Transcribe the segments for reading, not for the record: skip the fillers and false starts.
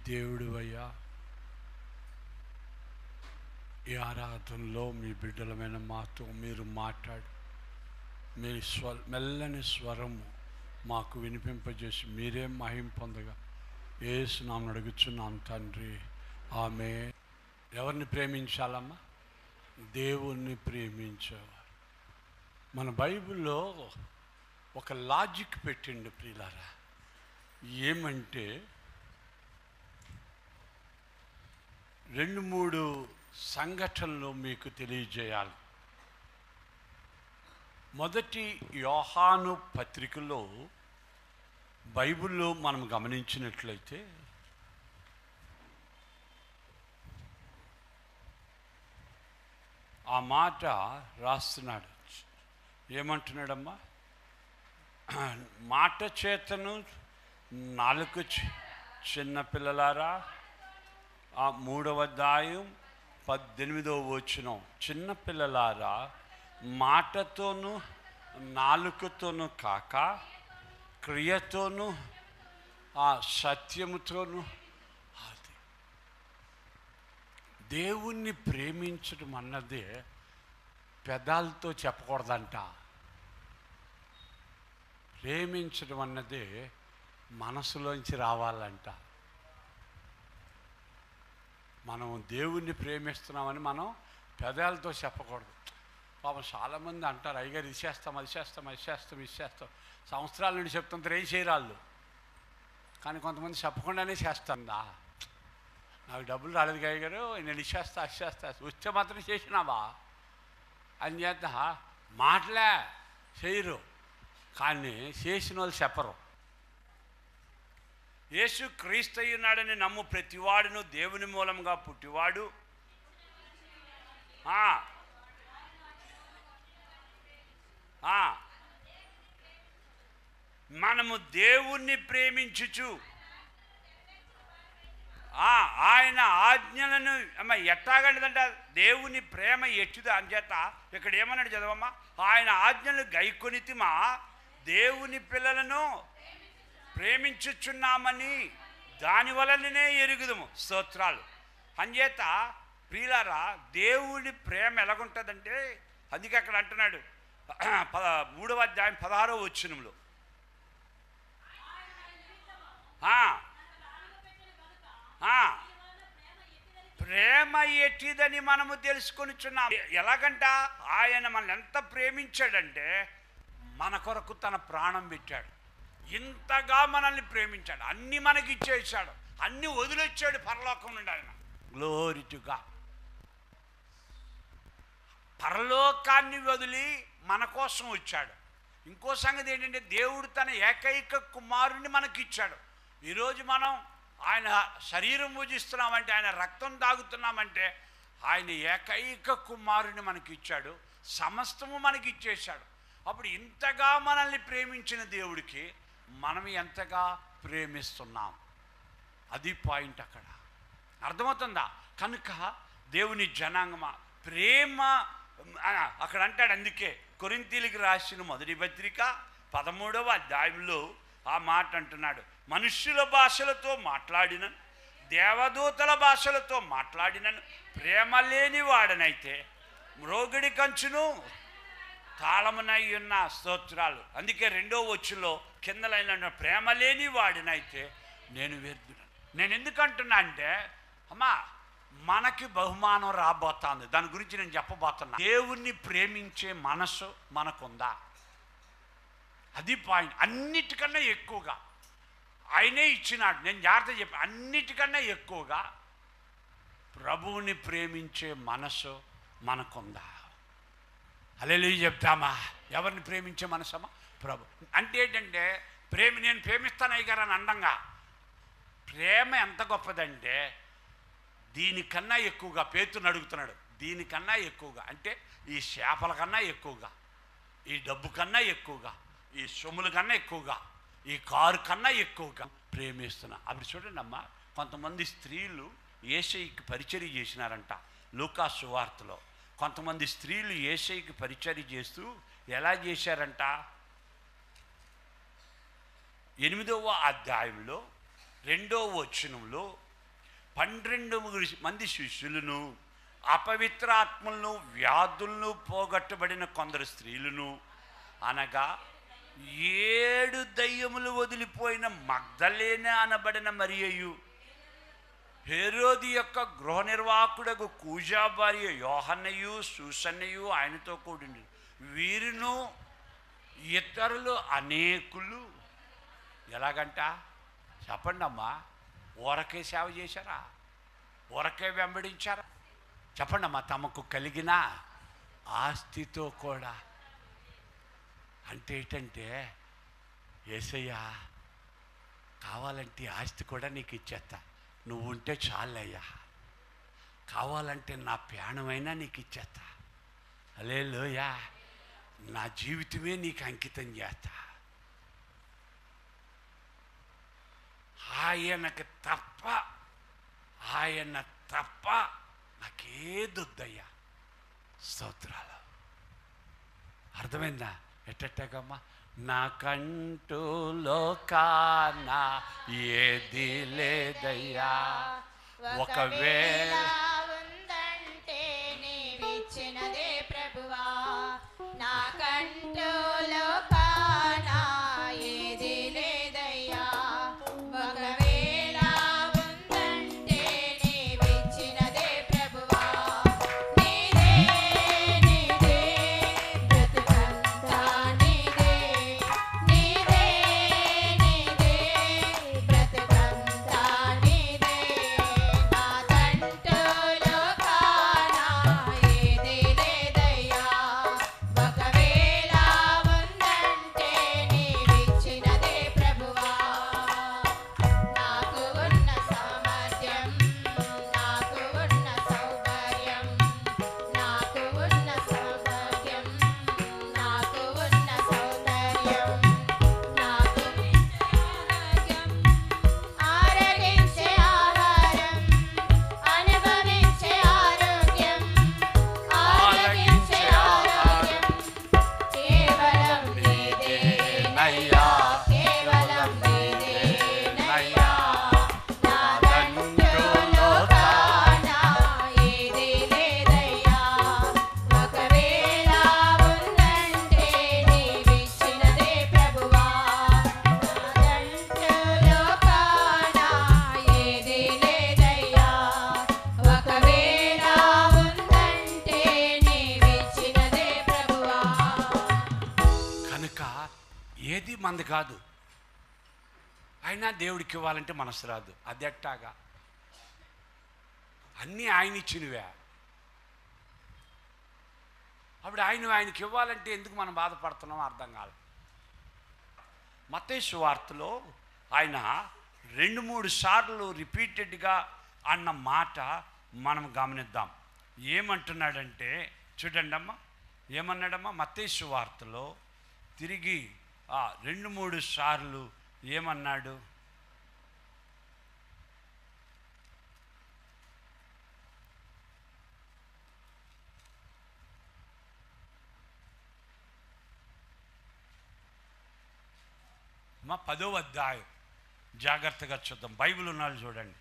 దేవుడివయ్యా, ఈ ఆరాధనలో మీ బిడ్డలమైన మాతో మీరు మాట్లాడు. మీ మెల్లని స్వరము మాకు వినిపింపజేసి మీరే మహిమ పొందగా యేసు నామమున అడుగుచున్నాం తండ్రి, ఆమె. ఎవరిని ప్రేమించాలమ్మా? దేవుణ్ణి ప్రేమించేవారు. మన బైబిల్లో ఒక లాజిక్ పెట్టిండు ప్రియులారా. ఏమంటే 2-3 సంఘటనలు మీకు తెలియజేయాలి. మొదటి యోహాను పత్రికలో బైబిల్లో మనం గమనించినట్లయితే ఆ మాట రాస్తున్నాడు. ఏమంటున్నాడమ్మా? మాట చేతను నాలుక చిన్నపిల్లలారా, ఆ 3వ అధ్యాయం 18వ వచనం. చిన్నపిల్లలారా, మాటతోనూ నాలుకతోనూ కాక క్రియతోనూ ఆ సత్యముతోనూ. అది దేవుణ్ణి ప్రేమించడం అన్నదే పెదాలతో చెప్పకూడదంట. ప్రేమించడం అన్నదే మనసులోంచి రావాలంట. మనం దేవుణ్ణి ప్రేమిస్తున్నామని మనం పెదాలతో చెప్పకూడదు. పాపం చాలామంది అంటారు, అయ్యగారు ఇది చేస్తాం, అది చేస్తాం, అది చేస్తాం, ఇది చేస్తాం. సంవత్సరాల నుండి చెప్తుంటారు, ఏం చేయరాళ్ళు. కానీ కొంతమంది చెప్పకుండానే చేస్తుందా. నాకు డబ్బులు రాలేదు అయ్యగారు, నేను ఇచ్చేస్తా, అది చేస్తా. వస్తే మాత్రం చేసినావా అని చేత మాటలే చేయరు, కానీ చేసిన వాళ్ళు చెప్పరు. యేసు క్రీస్తు అయ్యున్నాడని నమ్ము ప్రతివాడును దేవుని మూలంగా పుట్టివాడు. మనము దేవుణ్ణి ప్రేమించుచు ఆయన ఆజ్ఞలను ఎట్టాగంటదంట. దేవుని ప్రేమ ఎట్టుదా అంచేత ఇక్కడ ఏమన్నాడు చదవమ్మా? ఆయన ఆజ్ఞలు గైకొనితిమా దేవుని పిల్లలను ప్రేమించుచున్నామని దాని వలననే ఎరుగుదము. స్తోత్రాలు. అంచేత ప్రియులారా, దేవుని ప్రేమ ఎలాగుంటుందంటే, అందుకే అక్కడ అంటున్నాడు 3వ అధ్యాయం 16వ వచనంలో, ప్రేమ ఎట్టిదని మనము తెలుసుకొనిచున్నాం. ఎలాగంట? ఆయన మనల్ని ఎంత ప్రేమించాడంటే మన కొరకు తన ప్రాణం పెట్టాడు. ఇంతగా మనల్ని ప్రేమించాడు, అన్నీ మనకి ఇచ్చేసాడు, అన్నీ వదిలొచ్చాడు పరలోకం నుండి. ఆయన గ్లోరీ టు గాడ్. పరలోకాన్ని వదిలి మన కోసం వచ్చాడు. ఇంకో సంగతి ఏంటంటే, దేవుడు తన ఏకైక కుమారుణ్ణి మనకిచ్చాడు. ఈరోజు మనం ఆయన శరీరం పూజిస్తున్నామంటే, ఆయన రక్తం తాగుతున్నామంటే, ఆయన ఏకైక కుమారుని మనకి ఇచ్చాడు, సమస్తము మనకి ఇచ్చేశాడు. అప్పుడు ఇంతగా మనల్ని ప్రేమించిన దేవుడికి మనం ఎంతగా ప్రేమిస్తున్నాం, అది పాయింట్ అక్కడ. అర్థమవుతుందా? కనుక దేవుని జనాంగమా ప్రేమ అక్కడ అంటాడు. అందుకే కొరింథీయులకు రాసిన మొదటి పత్రిక 13వ అధ్యాయంలో ఆ మాట అంటున్నాడు, మనుష్యుల భాషలతో మాట్లాడినను దేవదూతల భాషలతో మాట్లాడినను ప్రేమ లేని వాడనైతే మ్రోగిడి కంచును తాళమునై ఉన్న. స్తోత్రాలు. అందుకే 2వ వచనంలో కిందలైన ప్రేమ లేని వాడినైతే నేను వ్యర్థుడను. నేను ఎందుకంటున్నా అంటే, అమ్మా మనకి బహుమానం రాబోతుంది, దాని గురించి నేను చెప్పబోతున్నా. దేవుణ్ణి ప్రేమించే మనసు మనకుందా? అది పాయింట్. అన్నిటికన్నా ఎక్కువగా ఆయనే ఇచ్చినాడు. నేను జాగ్రత్త చెప్పి, అన్నిటికన్నా ఎక్కువగా ప్రభువుని ప్రేమించే మనసు మనకుందా? హల్లెలూయా చెప్తామా? ఎవరిని ప్రేమించే మనసమ్మా? ప్రభు. అంటే ఏంటంటే, నేను ప్రేమిస్తాను అయ్యగారు అని అండంగా. ప్రేమ ఎంత గొప్పదంటే, దీనికన్నా ఎక్కువగా పేతురుని అడుగుతున్నాడు. దీనికన్నా ఎక్కువగా అంటే, ఈ చేపల కన్నా ఎక్కువగా, ఈ డబ్బు కన్నా ఎక్కువగా, ఈ సొమ్ముల కన్నా ఎక్కువగా, ఈ కారు కన్నా ఎక్కువగా ప్రేమిస్తున్నా. అప్పుడు చూడండి అమ్మా, కొంతమంది స్త్రీలు యేసయ్యకి పరిచర్య చేసినారంట. లూకా సువార్తలో కొంతమంది స్త్రీలు యేసయ్యకి పరిచర్య చేస్తూ ఎలా చేశారంట? 8వ అధ్యాయంలో 2వ వచనంలో 12 మంది శిష్యులను, అపవిత్ర ఆత్మలను, వ్యాధులను పోగొట్టబడిన కొందరు స్త్రీలను, అనగా 7 దయ్యములు వదిలిపోయిన మగ్దలేనే అనబడిన మరియయు, హేరోది యొక్క గృహ నిర్వాహకుడకు కూజా భార్య యోహన్నయు, సూసన్నయు ఆయనతో కూడింది. వీరును ఇతరులు అనేకులు. ఎలాగంట చెప్పండి అమ్మా, ఊరకే సేవ చేశారా? ఊరకే వెంబడించారా? చెప్పండి అమ్మా. తమకు కలిగిన ఆస్తితో కూడా. అంటే ఏంటంటే, యేసయ్యా కావాలంటే ఆస్తి కూడా నీకు ఇచ్చేస్తా, నువ్వు ఉంటే చాలయ్యా, కావాలంటే నా ప్రాణమైనా నీకు ఇచ్చేస్తా, హల్లెలూయా, నా జీవితమే నీకు అంకితం చేస్తా. ఆయన తప్ప నాకేదొద్దయ్యా. స్తోత్రాలు. అర్థమైందా? ఎట్టమ్మా, నాకంటూ లోకాన ఏది లేదయ్యా, ఒకవేళ ఉందంటే నీవిచ్చినదే ప్రభువా. నాకంటూ లోకాన ఏది లేదయ్యా, ఒకవేళ ఉందంటే నీవిచ్చినదే ప్రభువా. నీదే నీదే బ్రతుకంతా నీదే, నీదే నీదే బ్రతుకంతా నీదే. నాకంటూ లోకాన ఏది లేదయ్యా, ఒకవేళ ఉందంటే నీవిచ్చినదే ప్రభువా. నాకు ఉన్న సామర్థ్యం, నాకు ఉన్న సౌకర్యం, నాకు ఉన్న సౌకర్యం, నాకు ఉన్న సౌకర్యం, నాకు ఆరగించే ఆహారం, అనుభవించే ఆరోగ్యం, ఆరగించే ఆరోగ్యం కేవలం నీదేనయ్యా, కేవలం నీదేనయ్యా. నాకంటూ లోకాన ఏది లేదయ్యా, ఒకవేళ ఉందంటే నీవిచ్చినదే ప్రభువా. నాకంటూ లోకాన ఏది లేదయ్యా, ఒకవేళ ఉందంటే నీవిచ్చినదే ప్రభువా. కనుక ఏది మంది కాదు, అయినా దేవుడికి ఇవ్వాలంటే మనసు రాదు. అది ఎట్టాగా? అన్నీ ఆయన ఇచ్చినవే. అప్పుడు ఆయనకి ఇవ్వాలంటే ఎందుకు మనం బాధపడుతున్నాం అర్థం కాదు. మత్తయి సువార్తలో ఆయన 2-3 సార్లు రిపీటెడ్గా అన్న మాట మనం గమనిద్దాం. ఏమంటున్నాడంటే చూడండి అమ్మా, ఏమన్నాడమ్మా? మత్తయి సువార్తలో తిరిగి 2-3 సార్లు ఏమన్నాడు? మా 10వ అధ్యాయం జాగ్రత్తగా చూద్దాం. బైబిల్ ఉన్నాళ్ళు చూడండి,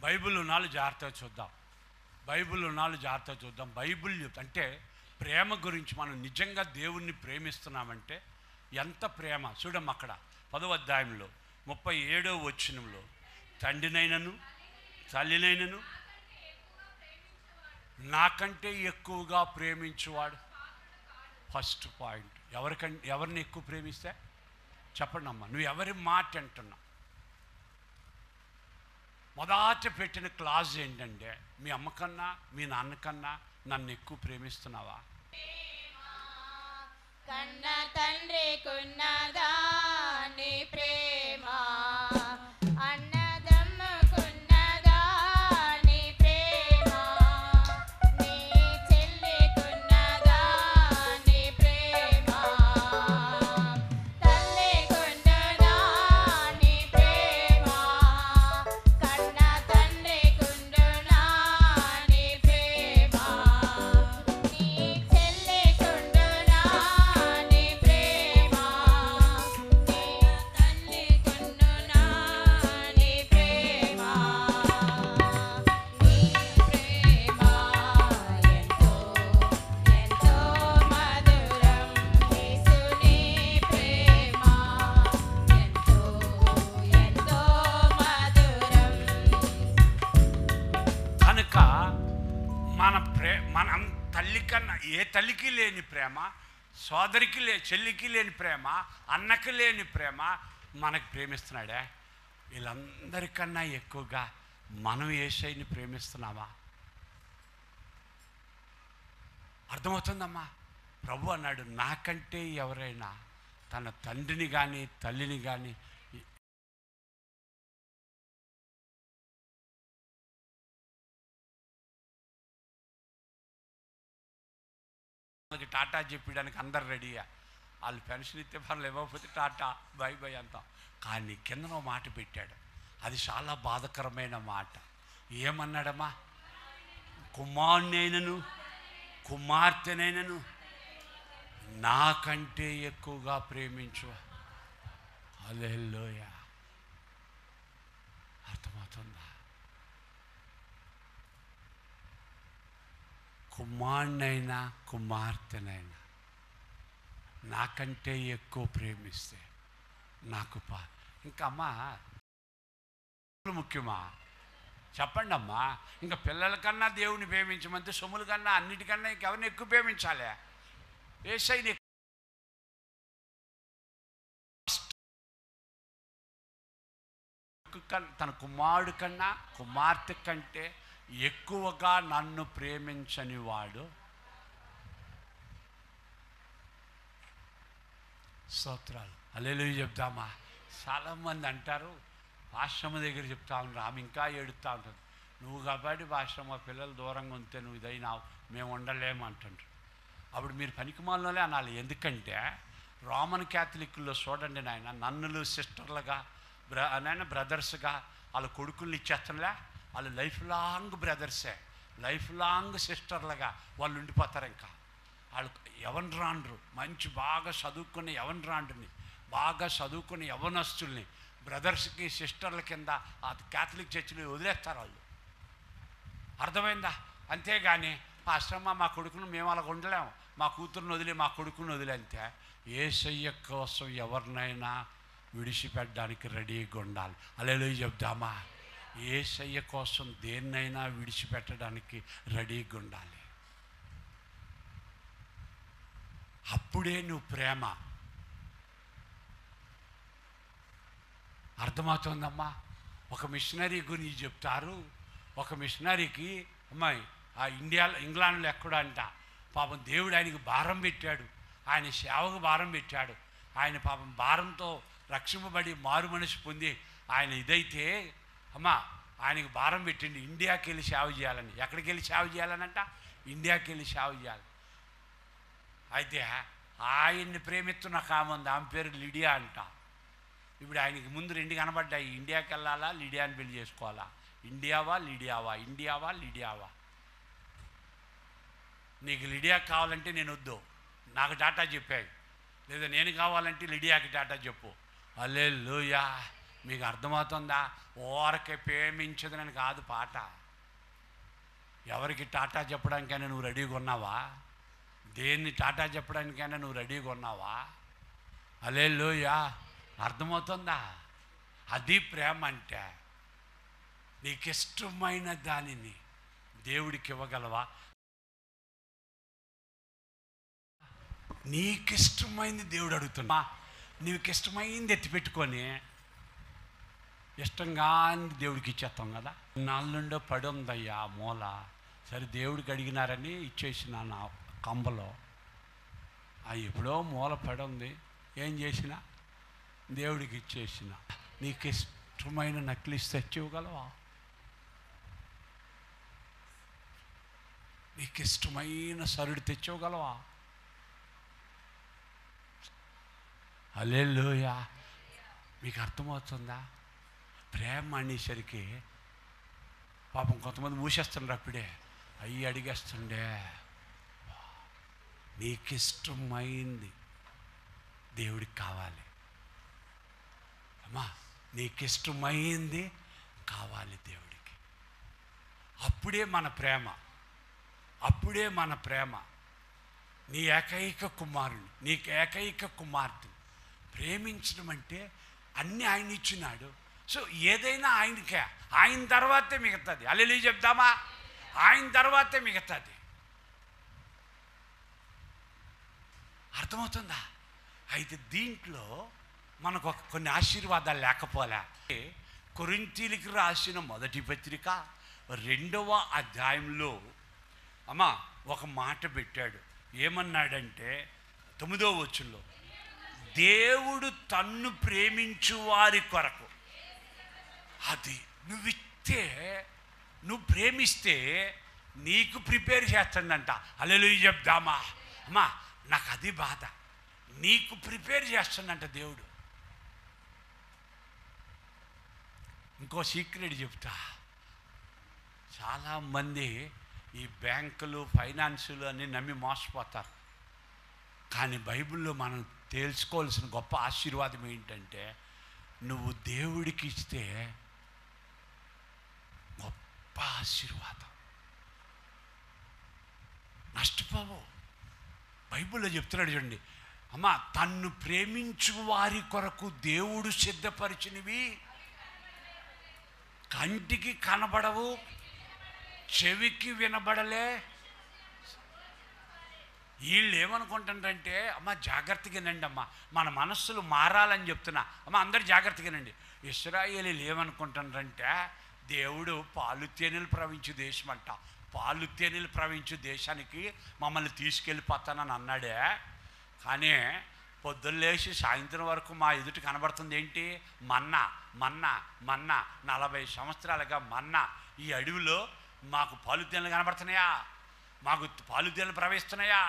బైబిల్ ఉన్నాళ్ళు జాగ్రత్తగా చూద్దాం, బైబిల్ ఉన్నాళ్ళు జాగ్రత్తగా చూద్దాం. బైబిల్ అంటే ప్రేమ గురించి, మనం నిజంగా దేవుణ్ణి ప్రేమిస్తున్నామంటే ఎంత ప్రేమ చూడమ్మ. అక్కడ 10వ అధ్యాయంలో 37వ వచనంలో, తండ్రినైనను తల్లినైనను నాకంటే ఎక్కువగా ప్రేమించువాడు. ఫస్ట్ పాయింట్, ఎవరిని ఎక్కువ ప్రేమిస్తే చెప్పండి అమ్మా, నువ్వు ఎవరి మాట అంటున్నావు? మొదట పెట్టిన క్లాజ్ ఏంటంటే, మీ అమ్మకన్నా మీ నాన్నకన్నా నన్ను ఎక్కువ ప్రేమిస్తున్నావా? కన్న తండ్రికున్నదా నీ ప్రేమ, అన్నదమ్ముకున్నదా నీ ప్రేమ, నీ చెల్లికున్నదా నీ ప్రేమ, తల్లికున్నదా నీ ప్రేమ, కన్న తండ్రికున్నదా నీ ప్రేమ, నీ తల్లికి లేని ప్రేమ, సోదరికి చెల్లికి లేని ప్రేమ, అన్నకి లేని ప్రేమ మనకు ప్రేమిస్తున్నాడే. వీళ్ళందరికన్నా ఎక్కువగా మనం యేసయ్యని ప్రేమిస్తున్నామా? అర్థమవుతుందమ్మా? ప్రభు అన్నాడు, నాకంటే ఎవరైనా తన తండ్రిని కానీ తల్లిని కానీ టాటా చెప్పడానికి అందరు రెడీయా. వాళ్ళు పెన్షన్ ఇస్తే పనులు ఇవ్వకపోతే టాటా బై బై అంతా. కానీ కిందనో మాట పెట్టాడు, అది చాలా బాధకరమైన మాట. ఏమన్నాడమ్మా? కుమారునైనను కుమార్తెనైనను నాకంటే ఎక్కువగా ప్రేమించు. హల్లెలూయా. అర్థమవుతుందా? కుమారునైనా కుమార్తెనైనా నాకంటే ఎక్కువ ప్రేమిస్తే నాకు ఇంకా అమ్మా ముఖ్యమా? చెప్పండి అమ్మా. ఇంకా పిల్లల కన్నా దేవుని ప్రేమించమంటే సొమ్ముల కన్నా అన్నిటికన్నా ఇంకెవరిని ఎక్కువ ప్రేమించాలి? యేసయ్యని తన కుమారుడు కన్నా కుమార్తె కంటే ఎక్కువగా నన్ను ప్రేమించని వాడు. స్తోత్రాలు. హల్లెలూయా చెప్తామా? చాలామంది అంటారు, ఆశ్రమ దగ్గర చెప్తా ఉన్నారు, ఆమె ఇంకా ఏడుస్తూ ఉంటుంది, నువ్వు కాబట్టి ఆశ్రమ పిల్లలు దూరంగా ఉంటే నువ్వు ఇదైనావు, మేము ఉండలేము అంటుంటారు. అప్పుడు మీరు పనికిమాలినోలే అనాలి. ఎందుకంటే రోమన్ క్యాథలిక్లో చూడండి నాయన, నన్నులు సిస్టర్లుగా నాయన బ్రదర్స్గా వాళ్ళ కొడుకుల్ని ఇచ్చేస్తానులే. వాళ్ళు లైఫ్ లాంగ్ బ్రదర్సే, లైఫ్ లాంగ్ సిస్టర్లుగా వాళ్ళు ఉండిపోతారు. ఇంకా వాళ్ళు ఎవరిని రాండ్రు, మంచి బాగా చదువుకునే ఎవరిని రాండ్రుని, బాగా చదువుకునే యవనస్తుల్ని బ్రదర్స్కి సిస్టర్ల కింద ఆ క్యాథలిక్ చర్చిలో వదిలేస్తారు వాళ్ళు. అర్థమైందా? అంతేగాని ఆశ్రమ మా కొడుకును మేము అలా ఉండలేము, మా కూతురుని వదిలే మా కొడుకుని వదిలేంతే. యేసయ్య కోసం ఎవరినైనా విడిచిపెట్టడానికి రెడీగా ఉండాలి. హల్లెలూయా చెప్దామా? యేసయ్య కోసం దేన్నైనా విడిచిపెట్టడానికి రెడీగా ఉండాలి. అప్పుడే నువ్వు ప్రేమ. అర్థమవుతుందమ్మా? ఒక మిషనరీ గురించి చెప్తారు. ఒక మిషనరీకి అమ్మాయి ఆ ఇంగ్లాండ్లో ఎక్కడో అంట, పాపం దేవుడు ఆయనకి భారం పెట్టాడు, ఆయన సేవకు భారం పెట్టాడు. ఆయన పాపం భారంతో రక్షింపబడి మారు మనసు పొంది ఆయన ఇదైతే అమ్మా ఆయనకి భారం పెట్టింది ఇండియాకి వెళ్ళి సేవ చేయాలని. ఎక్కడికి వెళ్ళి సేవ చేయాలనంట? ఇండియాకి వెళ్ళి సేవ చేయాలి. అయితే ఆయన్ని ప్రేమిస్తున్న కామంది, ఆమె పేరు లిడియా అంట. ఇప్పుడు ఆయనకి ముందు రెండు కనబడ్డాయి, ఇండియాకి వెళ్ళాలా లిడియాని పెళ్లి చేసుకోవాలా, ఇండియావా లిడియావా, ఇండియావా లిడియావా. నీకు లిడియా కావాలంటే నేను వద్దు, నాకు టాటా చెప్పాయి, లేదా నేను కావాలంటే లిడియాకి టాటా చెప్పు. హల్లెలూయా. మీకు అర్థమవుతుందా? ఓరకే ప్రేమించదని కాదు పాట. ఎవరికి టాటా చెప్పడానికైనా నువ్వు రెడీగా ఉన్నావా? దేన్ని టాటా చెప్పడానికైనా నువ్వు రెడీగా ఉన్నావా? హల్లెలూయా. అర్థమవుతుందా? అది ప్రేమ అంటే. నీకు ఇష్టమైన దానిని దేవుడికి ఇవ్వగలవా? నీకు ఇష్టమైంది దేవుడు అడుగుతున్నా, నీకు ఇష్టమైంది ఎత్తిపెట్టుకొని ఇష్టంగా దేవుడికి ఇచ్చేస్తాం కదా. నాలుగుండో పడి ఉందయ్యా మూల, సరే దేవుడికి అడిగినారని ఇచ్చేసిన నా కంబలో ఎప్పుడో మూల పడి ఉంది, ఏం చేసినా దేవుడికి ఇచ్చేసిన. నీకు ఇష్టమైన నక్లిస్ తెచ్చి ఇవ్వగలవా? నీకు ఇష్టమైన సరుడు తెచ్చివ్వగలవా? హల్లెలూయా. మీకు అర్థమవుతుందా? ప్రేమ అనేసరికి పాపం కొంతమంది మూసేస్తుండ్రు, అప్పుడే అయ్యి అడిగేస్తుండే. నీకు ఇష్టమైంది దేవుడికి కావాలి అమ్మా, నీకు ఇష్టమైంది కావాలి దేవుడికి. అప్పుడే మన ప్రేమ, అప్పుడే మన ప్రేమ. నీ ఏకైక కుమారుని, నీకు ఏకైక కుమార్తె ప్రేమించడం అంటే అన్నీ ఆయన ఇచ్చినాడు. సో ఏదైనా ఆయనకే, ఆయన తర్వాతే మిగతాది. హల్లెలూయా చెప్దామా? ఆయన తర్వాతే మిగతాది. అర్థమవుతుందా? అయితే దీంట్లో మనకు కొన్ని ఆశీర్వాదాలు లేకపోలే. కొరింథీయులకు రాసిన మొదటి పత్రిక 2వ అధ్యాయంలో అమ్మా ఒక మాట పెట్టాడు. ఏమన్నాడంటే 9వ వచనంలో, దేవుడు తన్ను ప్రేమించు వారి కొరకు, అది నువ్వు ప్రేమిస్తే నీకు ప్రిపేర్ చేస్తుందంట. హల్లెలూయా చెప్దామా? అమ్మా నాకు అది బాధ, నీకు ప్రిపేర్ చేస్తుందంట దేవుడు. ఇంకో సీక్రెట్ చెప్తా. చాలామంది ఈ బ్యాంకులు ఫైనాన్సులు అన్నీ నమ్మి మోసపోతారు. కానీ బైబిల్లో మనం తెలుసుకోవాల్సిన గొప్ప ఆశీర్వాదం ఏంటంటే, నువ్వు దేవుడికి ఇస్తే గొప్ప ఆశీర్వాదం, నష్టపోవు. బైబిల్లో చెప్తున్నాడు చూడండి, అమ్మ తన్ను ప్రేమించు వారి కొరకు దేవుడు సిద్ధపరిచినవి కంటికి కనబడవు, చెవికి వినబడలే. వీళ్ళు ఏమనుకుంటారంటే, అమ్మ జాగ్రత్తగానండి అమ్మ, మన మనస్సులు మారాలని చెప్తున్నా. అమ్మ అందరు జాగ్రత్తగానండి. ఇశ్రాయేలీలు ఏమనుకుంటారంటే, దేవుడు పాలు తేనెలు ప్రవహించే దేశం అంట, పాలు తేనెలు ప్రవహించే దేశానికి మమ్మల్ని తీసుకెళ్ళిపోతానని అన్నాడే. కానీ పొద్దున్న లేచి సాయంత్రం వరకు మా ఎదుటి కనబడుతుంది ఏంటి? మన్నా మన్నా మన్నా. 40 సంవత్సరాలుగా మన్నా. ఈ అడవిలో మాకు పాలుతేనెలు కనబడుతున్నాయా? మాకు పాలుతేనెలు ప్రవహిస్తున్నాయా?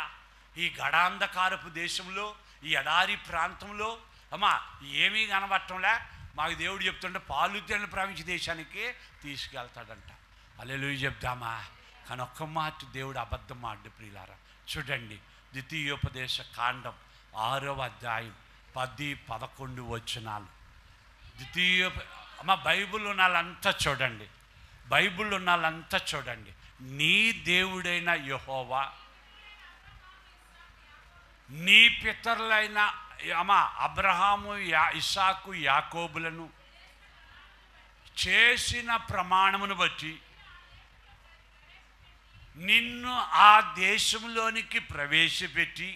ఈ గడాంధకారపు దేశంలో, ఈ ఎడారి ప్రాంతంలో అమ్మా ఏమీ కనబడటంలే. మాకు దేవుడు చెప్తుంటే పాలుతేనెలు ప్రవహించే దేశానికి తీసుకెళ్తాడంట. హల్లెలూయా చెప్దామా? కానీ ఒక్క మాట దేవుడు అబద్ధం ఆడు ప్రియులారా. చూడండి, ద్వితీయోపదేశ కాండం 6వ అధ్యాయం 10-11 వచనాలు. అమ్మ బైబిల్ ఉన్న వాళ్ళంతా చూడండి, బైబిల్ ఉన్న వాళ్ళంతా చూడండి. నీ దేవుడైన యెహోవా నీ పితరులైన అమ్మ అబ్రహాము, ఇస్సాకు, యాకోబులను చేసిన ప్రమాణమును బట్టి నిన్ను ఆ దేశంలోనికి ప్రవేశపెట్టి,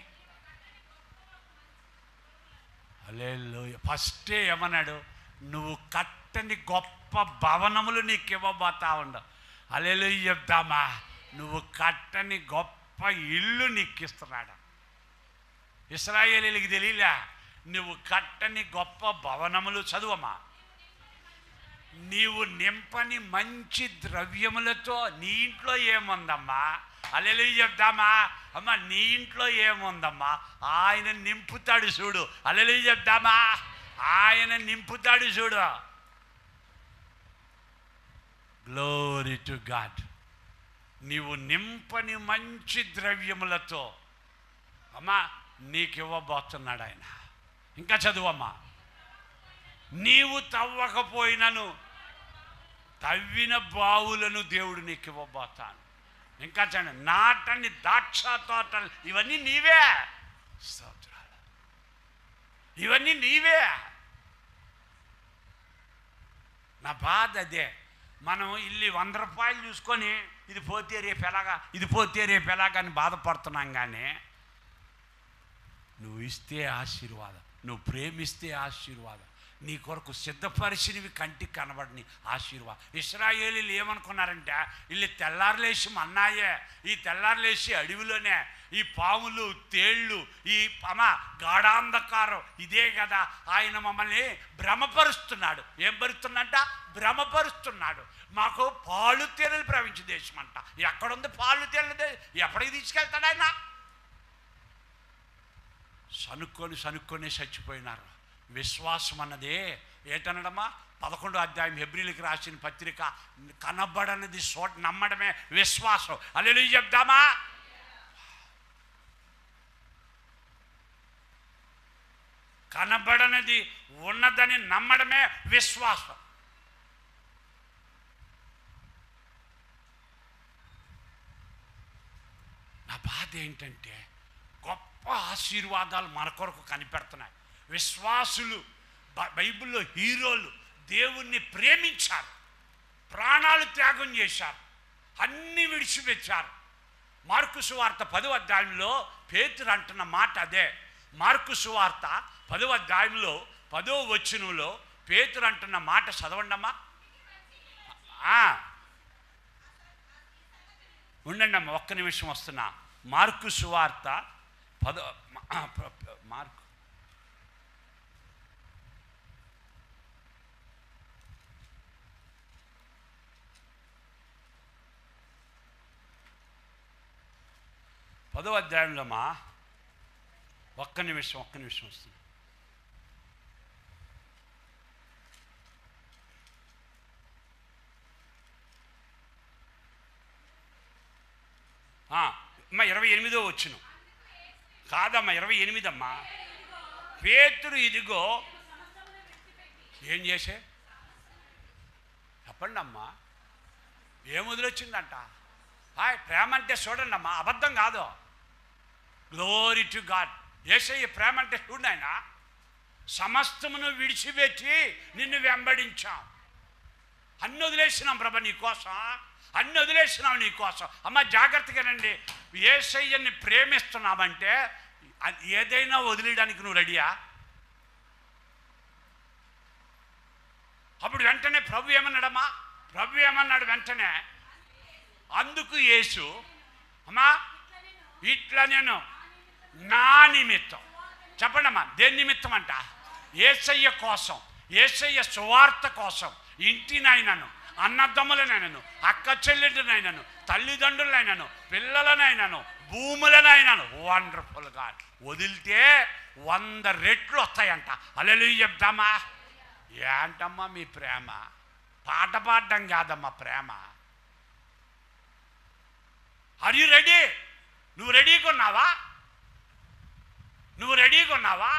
హల్లెలూయా, ఫస్టే ఏమన్నాడు? నువ్వు కట్టని గొప్ప భవనములు నీకు ఇవ్వబోతా ఉండవు. హల్లెలూయా చెప్దామా? నువ్వు కట్టని గొప్ప ఇల్లు నీకు ఇస్తున్నాడు. ఇశ్రాయేలీయులకు తెలియలే, నువ్వు కట్టని గొప్ప భవనములు. చదువమ్మా, నీవు నింపని మంచి ద్రవ్యములతో. నీ ఇంట్లో ఏముందమ్మా? హల్లెలూయా చెప్దామా? అమ్మ నీ ఇంట్లో ఏముందమ్మా? ఆయన నింపుతాడు చూడు. హల్లెలూయా చెప్దామా? ఆయన నింపుతాడు చూడు. Glory to God. నీవు నింపని మంచి ద్రవ్యములతో అమ్మా నీకు ఇవ్వబోతున్నాడు ఆయన. ఇంకా చదువమ్మా, నీవు తవ్వకపోయినను తవ్విన బావులను దేవుడు నీకు ఇవ్వబోతాను. ఇంకా చూడండి, నాటని ద్రాక్ష తోటలు, ఇవన్నీ నీవే. స్తోత్రాలు, ఇవన్నీ నీవే. నా బాధ అదే. మనం ఇల్లు 100 రూపాయలు చూసుకొని ఇది పోతే రేపు ఎలాగా, ఇది పోతే రేపు ఎలాగా అని బాధపడుతున్నాం. కానీ నువ్వు ఇస్తే ఆశీర్వాదం, నువ్వు ప్రేమిస్తే ఆశీర్వాదం, నీ కొరకు సిద్ధపరిచినవి కంటికి కనబడని ఆశీర్వాదం. ఇశ్రాయేలీలు ఏమనుకున్నారంటే, వీళ్ళు తెల్లారులేసి మన్నాయే, ఈ తెల్లారులేసి అడవిలోనే ఈ పాములు, తేళ్ళు, ఈ గాఢాంధకారం, ఇదే కదా ఆయన మమ్మల్ని భ్రమపరుస్తున్నాడు. ఏం పరుస్తున్నట్ట? భ్రమపరుస్తున్నాడు. మాకు పాలు తేనెలు ప్రవహించే దేశం అంట. ఎక్కడుంది పాలు తేనెలు? ఎప్పటికి తీసుకెళ్తాడు ఆయన? సనుక్కొని చచ్చిపోయినారు. విశ్వాసం అన్నదే ఏంటనడమా? 11వ అధ్యాయం హెబ్రీయులకు రాసిన పత్రిక, కనబడనిది నమ్మడమే విశ్వాసం. హల్లెలూయా చెప్దామా? కనబడనిది ఉన్నదని నమ్మడమే విశ్వాసం. నా బాధ ఏంటంటే, గొప్ప ఆశీర్వాదాలు మన కొరకు కనిపెడుతున్నాయి. విశ్వాసులు, బైబిల్లో హీరోలు దేవుణ్ణి ప్రేమించారు, ప్రాణాలు త్యాగం చేశారు, అన్నీ విడిచిపెట్టారు. మార్కు సువార్త 10వ అధ్యాయంలో పేతురు అంటున్న మాట అదే. మార్కు సువార్త 10వ అధ్యాయంలో 10వ వచనంలో పేతురు అంటున్న మాట చదవండమ్మా. ఉండండి అమ్మ, ఒక్క నిమిషం వస్తున్నా. మార్కు సువార్త మార్కు 10వ అధ్యాయంలో మా ఒక్క నిమిషం వస్తుంది. అమ్మా 28వ వచనం కాదమ్మా, 28 అమ్మా. పేతురు ఇదిగో ఏం చేసే చెప్పండి అమ్మా, ఏం వదిలొచ్చిందంట? ప్రేమ అంటే చూడండి అమ్మా, అబద్ధం కాదు. Glory to God. యేసయ్య ప్రేమ అంటే చూడండి, ఆయన సమస్తమును విడిచిపెట్టి నిన్ను వెంబడించాం. అన్ని వదిలేసినాం ప్రభా నీ కోసం, అన్ని వదిలేసినాం నీ కోసం. అమ్మ జాగ్రత్తగా రండి. యేసయ్యని ప్రేమిస్తున్నామంటే ఏదైనా వదిలేయడానికి నువ్వు రెడీయా? అప్పుడు వెంటనే ప్రభు ఏమన్నాడమ్మా? ప్రభు ఏమన్నాడు వెంటనే? అందుకు యేసు అమ్మా ఇట్లా నేను నా నిమిత్తం, చెప్పండి అమ్మా దేని నిమిత్తం అంట? యేసయ్య కోసం, యేసయ్య సువార్త కోసం ఇంటినైనాను, అన్నదమ్ములనైనాను, అక్క చెల్లెళ్ళనైనాను, తల్లిదండ్రులైనాను, పిల్లలనైనాను, భూములనైనాను వండర్ఫుల్గా వదిలితే 100 రెట్లు వస్తాయంట. హల్లెలూయా చెప్దామా? ఏంటమ్మా మీ ప్రేమ? పాట పాడడం కాదమ్మా ప్రేమ. Are you ready? నువ్వు రెడీగా ఉన్నావా? నువ్వు రెడీగా ఉన్నావా?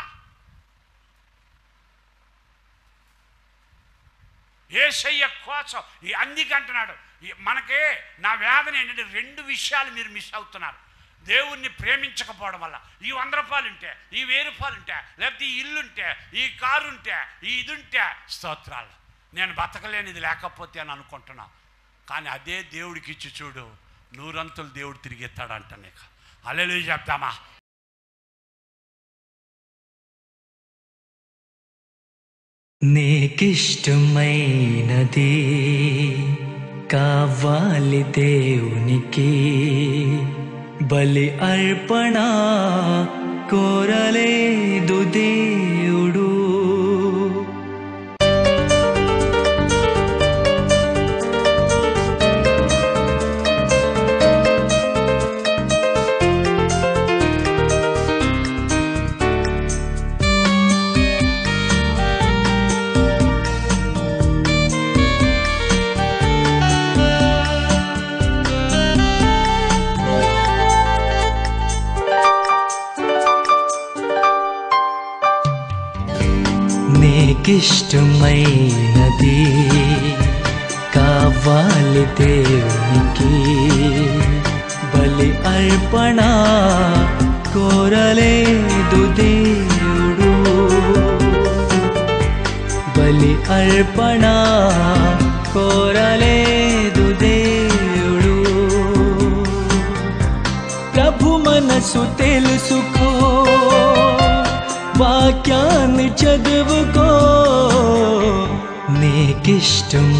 యేసయ్య కోసం అందుకంటున్నాడు. మనకి నా వేదన ఏంటంటే 2 విషయాలు మీరు మిస్ అవుతున్నారు. దేవుణ్ణి ప్రేమించకపోవడం వల్ల. ఈ 100 రూపాయలు ఉంటే, ఈ 1000 రూపాయలు ఉంటే, లేకపోతే ఈ ఇల్లు ఉంటే, ఈ కారు ఉంటే, ఈ ఇది ఉంటే స్తోత్రాలు, నేను బతకలేనిది లేకపోతే అని అనుకుంటున్నా. కానీ అదే దేవుడికి ఇచ్చి చూడు, 100 అంతులు దేవుడు తిరిగి ఎత్తాడంట నీకు. హల్లెలూయా చెప్తామా? నీకిష్టమైనది కావాలి దేవునికి, బలి అర్పణ కోరలేదు దేవుడు. నీకిష్టమైనది కావాలి దేవునికి, బలి అర్పణ కోరలేదు దేవుడు. బలి అర్పణ కోరలేదు దేవుడు. ప్రభు మనసు తెలుసుకో, వాక్యాన్ని చదువుకో. నీకిష్టమైనది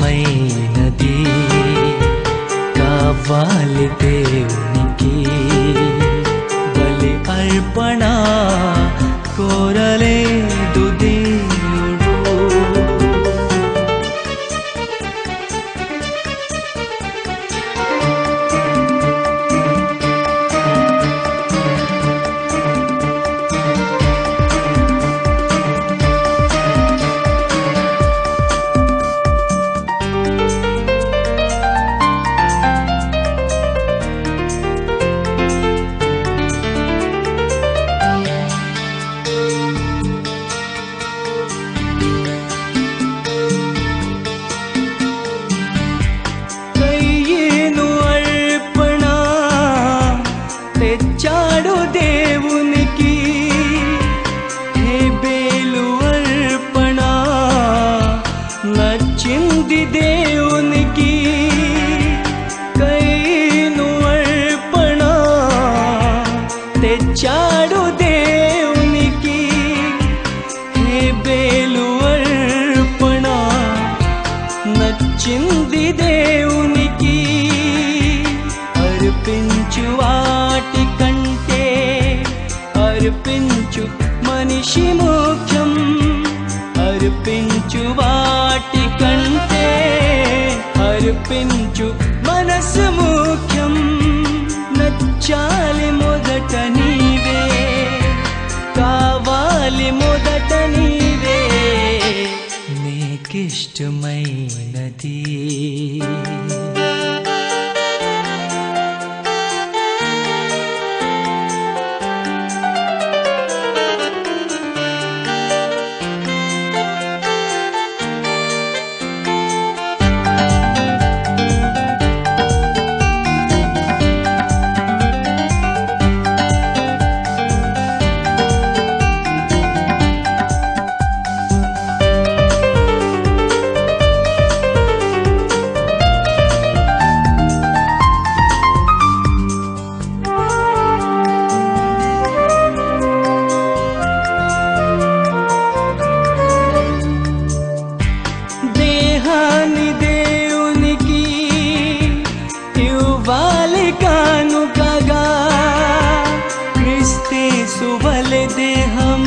కావాలి దేవునికి, బలి అర్పణ కోరలేదు దేవుడు. అర్పించు మనిషి ముఖ్యం. అర్పించు వాటి కంటే అర్పించు మనసు ముఖ్యం. నచ్చాలి మొదట నీవే, కావాలి మొదట నీవే, నీకిష్టమైనది. దేహం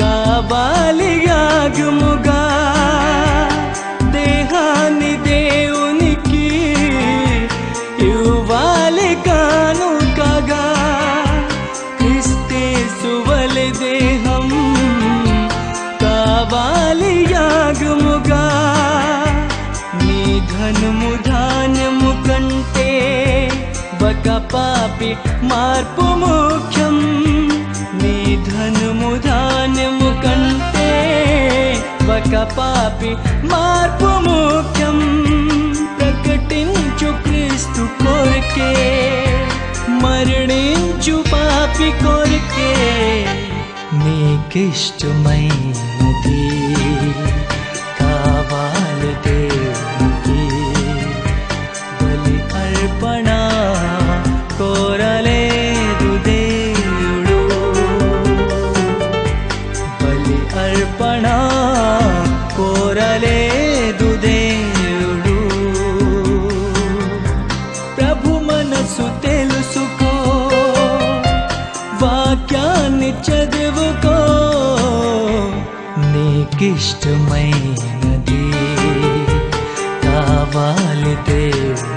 కావాలి యాగముగా, దేహాన్ని దేవునికి ఇవ్వాలి కానుకగా. క్రీస్తు వలె దేహం కావాలి యాగముగా. నీ ధనము ధాన్యము కంటే ఒక పాపి మార్పు ముఖ్యం. నీ ధనము ధాన్యము కంటే ఒక పాపి మార్పు ముఖ్యం. ప్రకటించు క్రీస్తు కొరకే, మరణించు పాపి కొరకే, నీకిష్టమైనది కావాలి దేవునికి. బలి అర్పణ కోరలేదు దేవుడు, బలి అర్పణ కోరలేదు దేవుడు. ప్రభు మనసు తెలుసుకో, వాక్యాన్ని చదువుకో, నీకిష్టమైనది కావాలి దేవుడు.